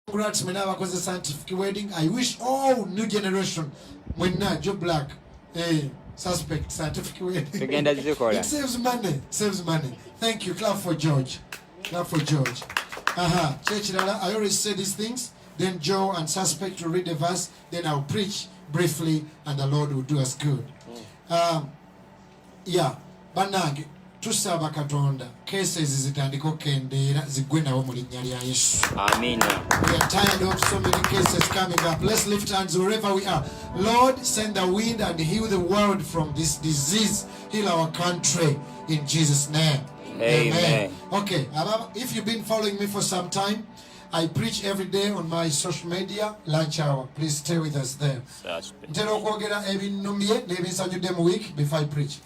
Congrats, Menava, because the scientific wedding. I wish all new generation, when not Johnblack, suspect scientific wedding. It saves money, saves money. Thank you. Clap for George. Clap for George. Church, I already said these things. Then Joe and suspect will read the verse. Then I'll preach briefly, and the Lord will do us good. Banange. Tusaba Katonda cases zitandika okkendeera ziggwe nawo mu linnya lya Yesu. Amen. We are tired of so many cases coming up. Let's lift hands wherever we are. Lord, send the wind and heal the world from this disease. Heal our country in Jesus' name. Amen. Okay, if you've been following me for some time, I preach every day on my social media, lunch hour. Please stay with us there. Ntera okwogera ebinnumye n'ebinsanyudde mu week before I preach.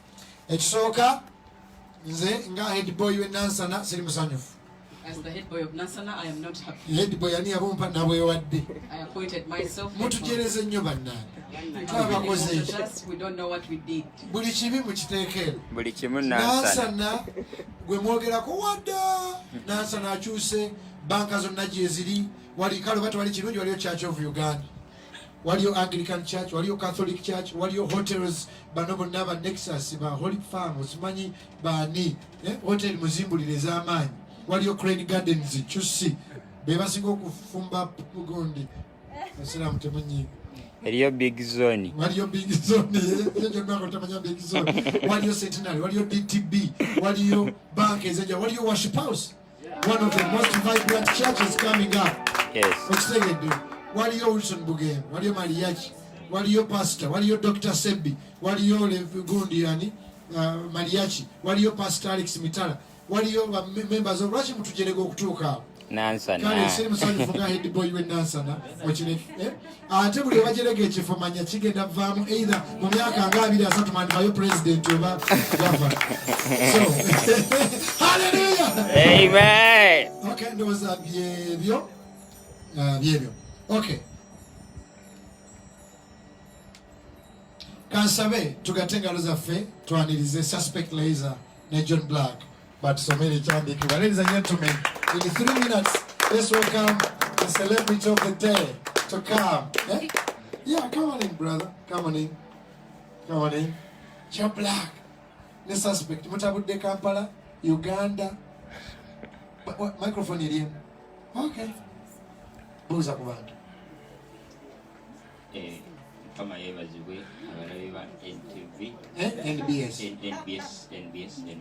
Ekisooka Nze nga head boy we Enansana siri musanyufu. As the head boy of Enansana, I am not happy. Head boy ani abumpa na Yewadde. I appointed myself. Mutujereze nnyo bannange. We don't know what we did. Buli kibi mukiteekero. Buli kimu Enansana. Gwe mwogerako wadda. Enansana akyuse banka zonna gye ziri. Wali kale bati wali kirungi waliyo Church of Uganda. Waliyo Anglican Church, waliyo Catholic Church, waliyo hotels bano bonna ba Nexus ba Holy Farm simanyi bani hotel muzimbulire z'amaanyi. Waliyo Crane Gardens chusi be basinga okufumba gundi asira mutemanyi. Waliyo Big Zone. Waliyo Big Zone yejo nako tamanya Big Zone. Waliyo Centenary, waliyo DTB, waliyo bank ezenja, waliyo Worship House. One of the most vibrant churches coming up. Yes. Waliyo Wilson Bugembe, waliyo Mariachi, waliyo Pastor, waliyo Dr. Sebi, waliyo Gundi yani Mariachi, waliyo Pastor Alex Mitala, waliyo members of Rashi mutujerego okutuuka Enansana. Kale siri musanjufu nga head boy we Enansana okine ate buli bajerege ekifo manya kigenda vaamu either mu myaka nga 23 mandibayo president oba governor. So hallelujah. Amen. Okay, ndoza byebyo byebyo. Okay. Kansabe tugatenga luzaffe twanirize SuspektLeisor ne Johnblack but so many chandiki. Ladies and gentlemen, in 3 minutes let's welcome the celebrity of the day to come. Yeah, come on in, brother. Come on in. Come on in. Johnblack. Ne Suspect mutabudde Kampala, Uganda. What microphone iri? Okay. Buza ku bantu. Kama yebazibwe abalabi ba NTV NBS ne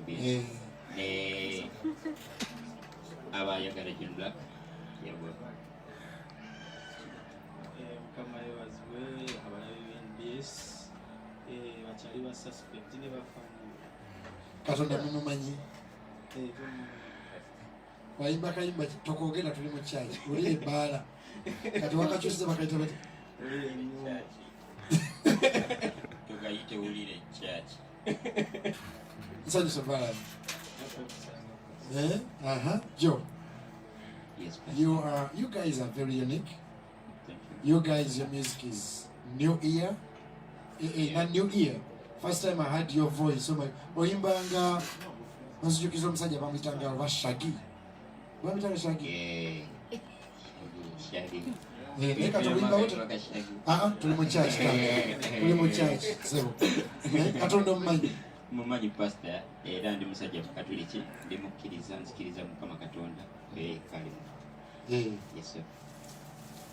abayagala Johnblack yabwe kama yebazibwe abalabi ba NBS bachali ba suspect ne bafanya Katonda mumumanyi wayimba kayimba tokogera tuli mu church uli ebala kati wakakyusiza bakaita bati tugayite ulire church nsanyusa sabala Joe. Yes, you guys are very unique. You guys, your music is new ear. Not new ear. First time I heard your voice, so my oyimbanga nasujukiza omusajja bamwitanga Bashagi. Bamwitanga Shagi. Shagi. Leka tulimba wote. Tuli mu church kama. Tuli mu church. Sebo. Katonda mumanyi. Mumanyi pastor era ndi musajja Katoliki ndi mukkiriza nzikiriza Mukama Katonda kali. Yes sir.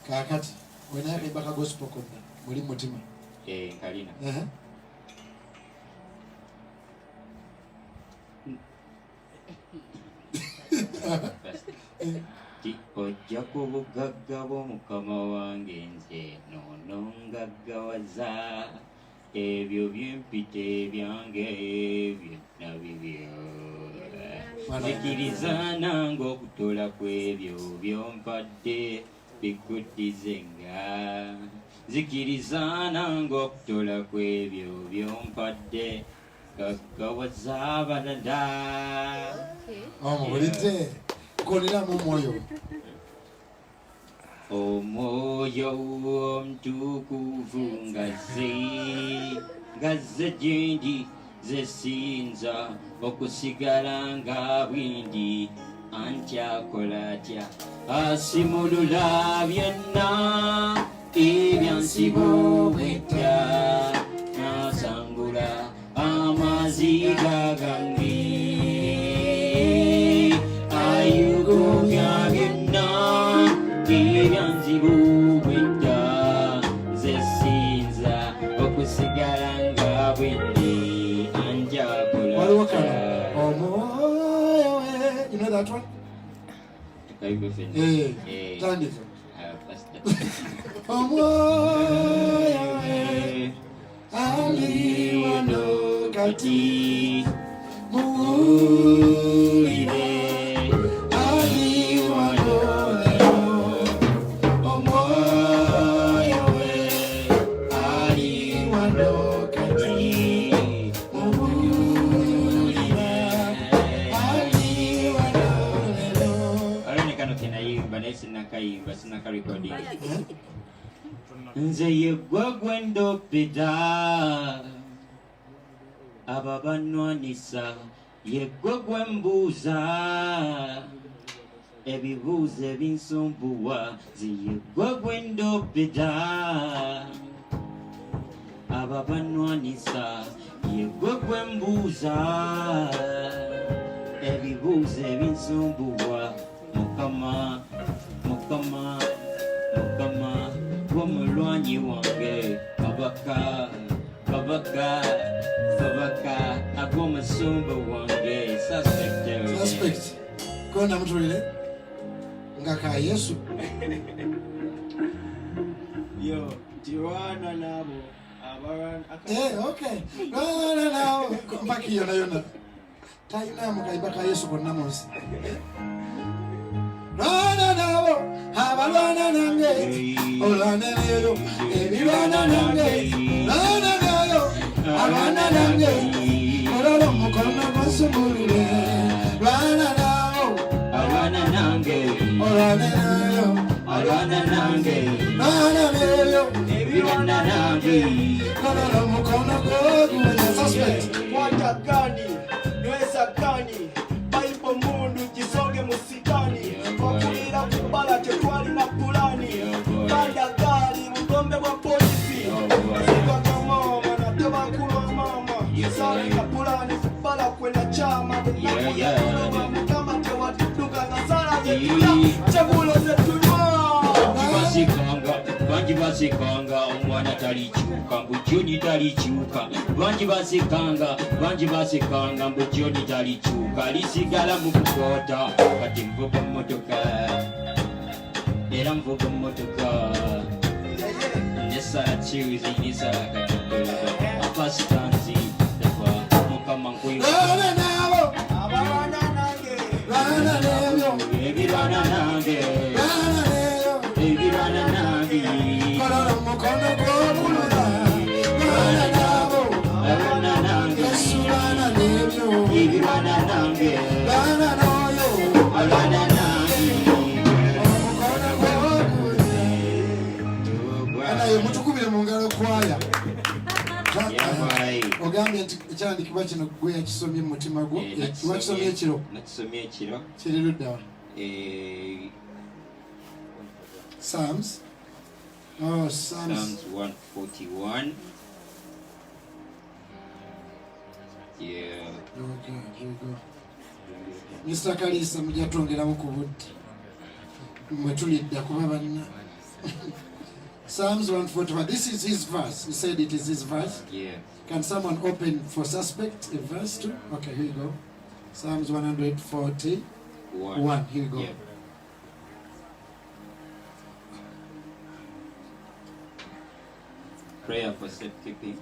Kakati wena yake baka gospel konna muri mutima. Kalina. Ojja kubugagga bw'Omukama wange nze noono ngaggawaza ebyo byempita ebyange byonna bibyo zikiriza nange okutola kw'ebyo byompadde bikuddizenga zikiriza nange okutola kw'ebyo byompadde gaggawaza abalala omubulidde koleramu omwoyo omwoyo omutukuvu ngazze gyendi zesinza okusigala nga bwindi antya akola atya asimulula byonna ebyansibo bwetya nasangula amaziga gange ayugumya byonna ebyansibo bwetya zesinza okusigala nga bwendi anjagula. You know that one? Tandika. Ali wano kati muwulire ali wano lero omwoyo we ali wano kati muwulire ali wano lero. Alonekano kenayimba naye sinakayimba sinakarecording. Nze yeggwe gwendopita aba bannwanisa yeggwe gwembuuza ebibuuzo ebinsumbuwa nze yeggwe gwendopita aba bannwanisa yeggwe gwembuuza ebibuuzo ebinsumbuwa mukama mukama mukama omulwanyi wange kabaka kabaka kabaka ag'omusumba wange Suspect kona mutulire nga ka Yesu yo tiwana nabo abaran okay rwana nabo mpaki yona yona taina mukaiba ka Yesu konna munsi rwana nabo abalwana nange olwana leero ebirwana nange rwana nayo abana nange ololo mukono gwasumulire rwana nabo abana nange olwana nayo abana nange rwana leero ebirwana nange ololo mukono gwasumulire. Suspect kwata gani nweza gani paipo mundu kisonge musikani okulira kubala tetwalina pulani kanda gali mugombe bwa polisi sikwakamama natebakulwa mama salina pulani kubala kwenda chama mukama tewatuduka nga sala zetuya chebulo zetunywa bangi basikanga omwana talikyuka mbu joni talikyuka bangi basikanga mbu joni talikyuka lisigala mu kukoota kati nvuga mmotoka era nvuga mmotoka nesala kiwizi nesala katokola apasitanzi dafa mukama rwana nabo abawana nange rwana leero ebirwana nange rwana leero ebirwana nange ololo mukono gw'okulula rwana nabo abana nange Yesu rwana leero ebirwana nange rwana noyo abana nange omukono gw'okulula anaye mutukubire mu ngalo kwaya ogambye nti ekyandikibwa kino gwe yakisomye mu mutima gwo wakisomye ekiro nakisomye ekiro kiri luddawa Psalms Psalms 141. Yeah. Okay, here we go. Mr. Kalisa mujja twongeramu ku budde mwe tulidda kuba banna. Psalms 141. This is his verse. He said it is his verse. Yeah. Can someone open for Suspect a verse too? Okay, here you go. Psalms 141. Here you go. Yeah. Prayer for safekeeping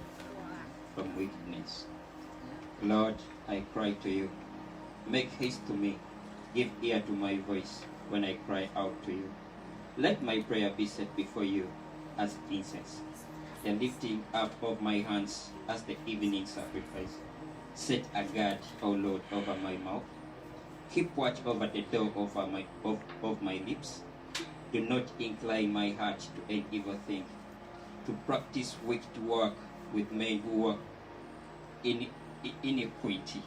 from wickedness. Lord, I cry to you. Make haste to me. Give ear to my voice when I cry out to you. Let my prayer be set before you as incense, the lifting up of my hands as the evening sacrifice. Set a guard, O Lord, over my mouth. Keep watch over the door of my lips. Do not incline my heart to any evil thing, to practice wicked work with men who work in iniquity,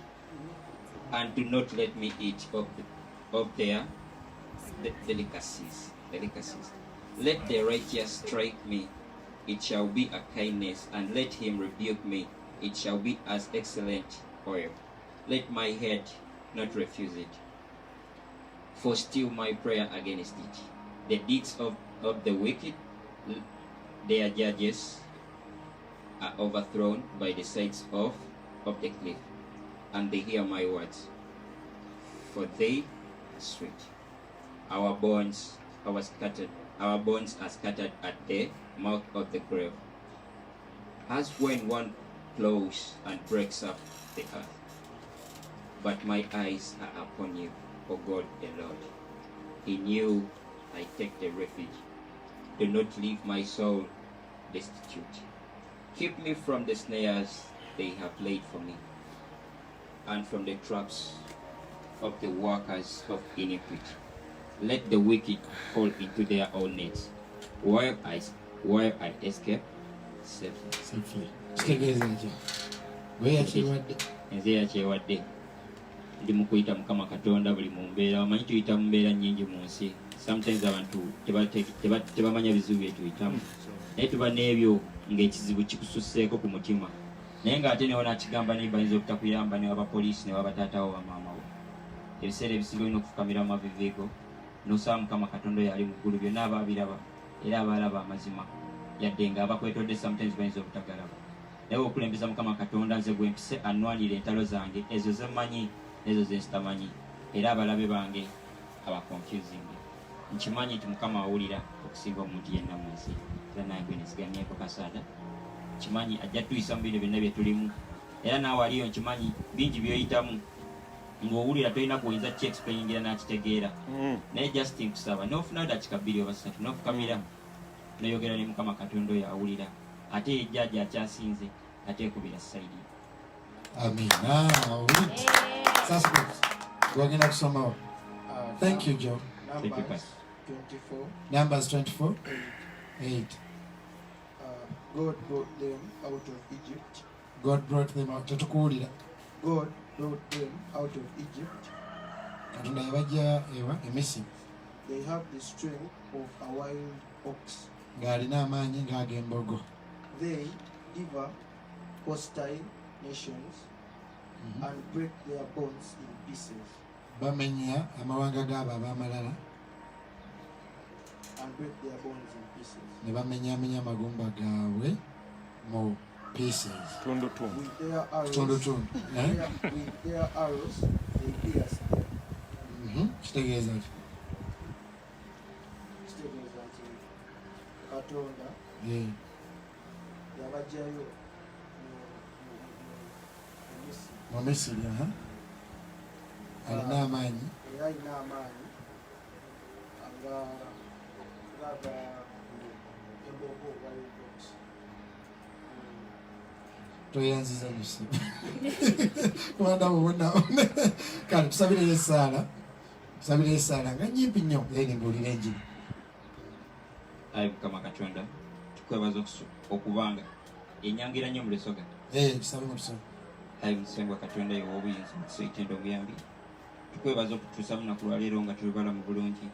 and do not let me eat of their delicacies. Let the righteous strike me, it shall be a kindness, and let him rebuke me, it shall be as excellent oil. Let my head not refuse it, for still my prayer against it. The deeds of the wicked, their judges are overthrown by the sides of the cliff, and they hear my words, for they are sweet. Our bones are scattered at the mouth of the grave, as when one plows and breaks up the earth. But my eyes are upon you, O God the Lord. In you I take the refuge. Do not leave my soul destitute. Keep me from the snares they have laid for me, and from the traps of the workers of iniquity. Let the wicked fall into their own nets, while I escape safely. Nze yakyewadde ndi mu kuyita Mukama Katonda buli mu mbeera. Omanyi tuyita mu mbeera nnyingi mu nsi. Sometimes abantu tebamanya bizibu bye tuyitamu, naye tuba n'ebyo ng'ekizibu kikususseeko ku mutima, naye ng'ate newo nakigamba naye bayinza obutakuyamba ne w'abapoliisi ne w'abataatawo bamaamawo. Ebiseera ebisinga olina okufukamira mu mavivigo n'osaba Mukama Katonda oyo ali mu ggulu, byonna aba abiraba era aba alaba amazima, yadde ng'abakwetodde sometimes bayinza obutagalaba. Naye okulembeza Mukama Katonda nze gwe mpise annwanira entalo zange, ezo ze mmanyi n'ezo ze zitamanyi, era abalabe bange aba confusing. Nkimanyi nti Mukama awulira okusinga omuntu yenna mu nsi, era naye gwe nesigamyeko kasaada. Nkimanyi ajja tuyisa mu bino byonna bye tulimu, era naawe aliyo nkimanyi bingi byoyitamu ng'owulira tolina gwoyinza ki-explainingira n'akitegeera. Naye just nkusaba n'ofuna dakiika 2 oba 3 n'ofukamira n'oyogera ne Mukama Katonda oyo awulira, ate ejjajja akyasinze ate ekubira sayidi. Amina. Suspect. Gwagenda kusomawo. Thank you, Joe. Numbers 24. 8. God brought them out of Egypt. God brought them out. Tetukuwulira. God brought them out of Egypt. Katonda yabajja ewa Misiri. They have the strength of a wild ox. Ng'alina amaanyi ng'ag'embogo. They devour hostile nations and break their bones in pieces. Bamenya amawanga g'abo ab'amalala And break their bones in pieces. ne bamenyaamenya amagumba gaabwe mu pieces. With their arrows, Tundu. with their arrows, they pierce them. Kitegeeza ki? Kitegeeza nti Katonda yabajjayo mu Misiri. Alina amaanyi. Era alina amaanyi laga embogo wild. Toyanziza lusi. Kubanda mubona. Kale tusabire Yesaala. Tusabire Yesaala nga nyimpi nnyo eri ngulira enjiri. Ayi Mukama Katonda tukwebaza okubanga enyangira nnyo mu lesoga. Tusabe mu tusaba. Ayi Musengwa Katonda yo obuyinza okusoyitenda obuyambi. Tukwebaza okutuusa lunaku lwaleero nga tulubala mu bulungi.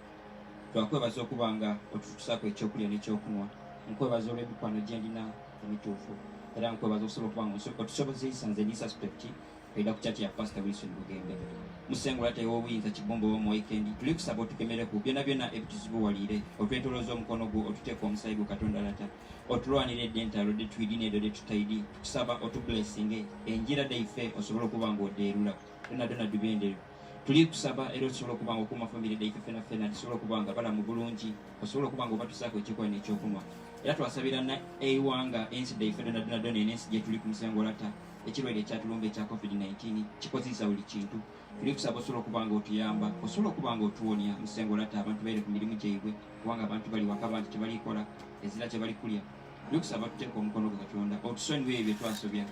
Twakwebaza okubanga otutusaako ekyokulya n'ekyokunywa. Nkwebaza olw'emikwano gye ndina emituufu. Era nkwebaza okusobola okubanga otusobozesa nze ni suspect era ku kyati ya Pastor Pr.Bugembe. Musengwa ate obuyinza kibombo mu weekend. Tuli kusaba otukemere ku byonna ebituzibuwalire. Otwetolooza omukono gwo otuteeka omusaayi gwo Katonda lata. Otulwanira eddentalo de twidine de tutaidi. Tukusaba otublessinge enjira daife osobola okubanga odeerula. Donna dubendero. Tuli kusaba era osobola okubanga okuuma family daife fena tusobola okubanga bala mu bulungi. Osobola okubanga obatusaako ekikuba n'ekyokunywa. Era twasabira na eiwanga ensi daife donna ensi gye tuli ku Musengo lata. Ekirwadde ekyatulumba ekya COVID-19 kikozesa buli kintu. Tuli kusaba osobola okubanga otuyamba, osobola okubanga otuwonya Musengo lata abantu baire ku mirimu gyaibwe, kubanga abantu bali waka bantu tebalikola, ezira kye bali kulya. Tuli kusaba tuteeka omukono gwa Katonda, otusonyiwe ebyo twasobya,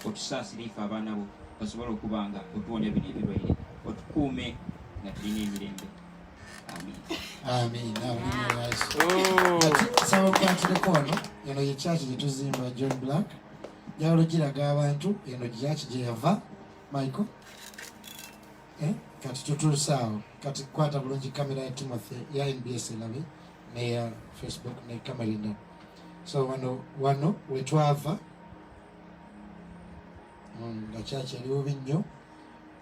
otusaasire ife abaana bo, osobola okubanga otuwonya bino ebirwaire, otukuume nga tulina emirembe. Amen. Saba okwatuleko wano, eno ye church gye tuzimba Johnblack. Njagala ogiraga abantu eno church gye yava Michael. kati tutuuse awo kati kwata bulungi kamera ya Timothy ya NBS elabe neya Facebook ne kamera endala. So wano wetwava nga kyaki eriwo binnyo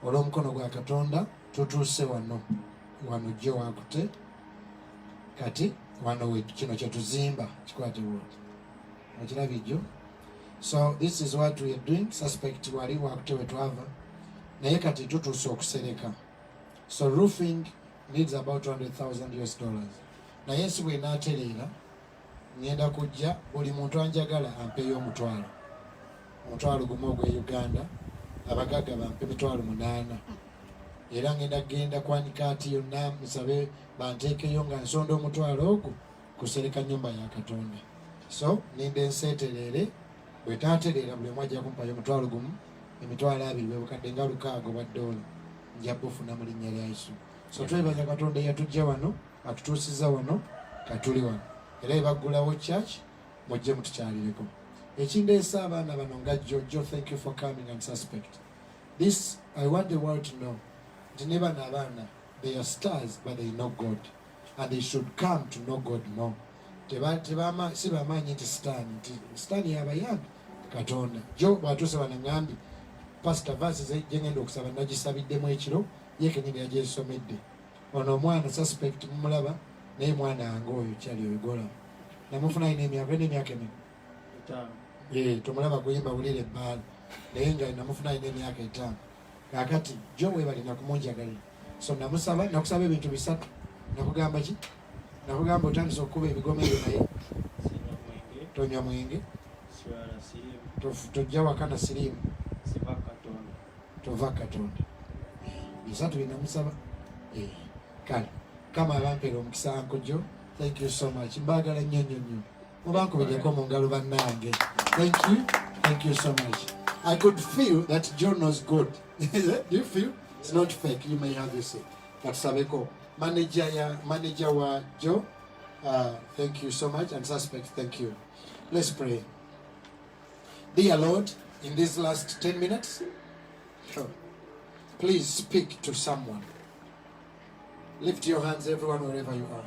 olw'omukono gwa Katonda tutuuse wano gye wakute kati wano kino kyetuzimba kikwate bwoti okirabijjo. So this is what we are doing. Suspect wali wakute wetwava naye kati tutuuse okusereka. So roofing needs about $200,000 naye si bwe naatereera ngenda kujja buli muntu anjagala ampeeyo omutwalo gumu ogw'e Uganda, abagagga bampe $8,000 era ngenda kwanika ati yonna musabe banteekeyo nga nsonda omutwalo ogwo kusereka nnyumba ya Katonda. So ninde nseeterere bwe taatereera buli omu ajja kumpayo omutwalo gumu $20,000 bwe bukadde nga $600 nja bufuna mu linnya lya Yesu. So twebaza Katonda eyatujja wano atutuusiza wano katuli wano era ebaggulawo church mujje mutukyalireko. Ekindeesa abaana bano nga Jojo, thank you for coming and Suspect. This I want the world to know nti ne bano abaana they are stars but they know God and they should come to know God more. Si bamaanyi nti sitaani yabayambi Katonda. Jo bwatuuse banaŋŋambi pastor verses gyengenda okusaba nagisabiddemu ekiro ye kenyini yagyesomedde. Ono omwana Suspect mumulaba naye mwana wange oyo kyali oyogola namufuna ina emyaka emyaka tomulaba kuyimba bulire ebbaala naye nga namufuna ina emyaka 5 kakati jo webalina kumunjagalira. So nakusaba ebintu 3 nakugamba ki nakugamba otandisa okukuba ebigoma ebyo naye tonywa mwenge tojja wakana sirimu tova Katonda bisatu binamusaba kale kama abampeera omukisa Uncle Joe, thank you so much. Mbagala nnyo mubankubireko mu ngalo bannange. Thank you so much. I could feel that Joe knows God. Do you feel? It's not fake. You may have your say. Katusabeko manager wa Joe, thank you so much, and Suspect, thank you. Let's pray. Dear Lord, in these last 10 minutes, please speak to someone. Lift your hands, everyone, wherever you are.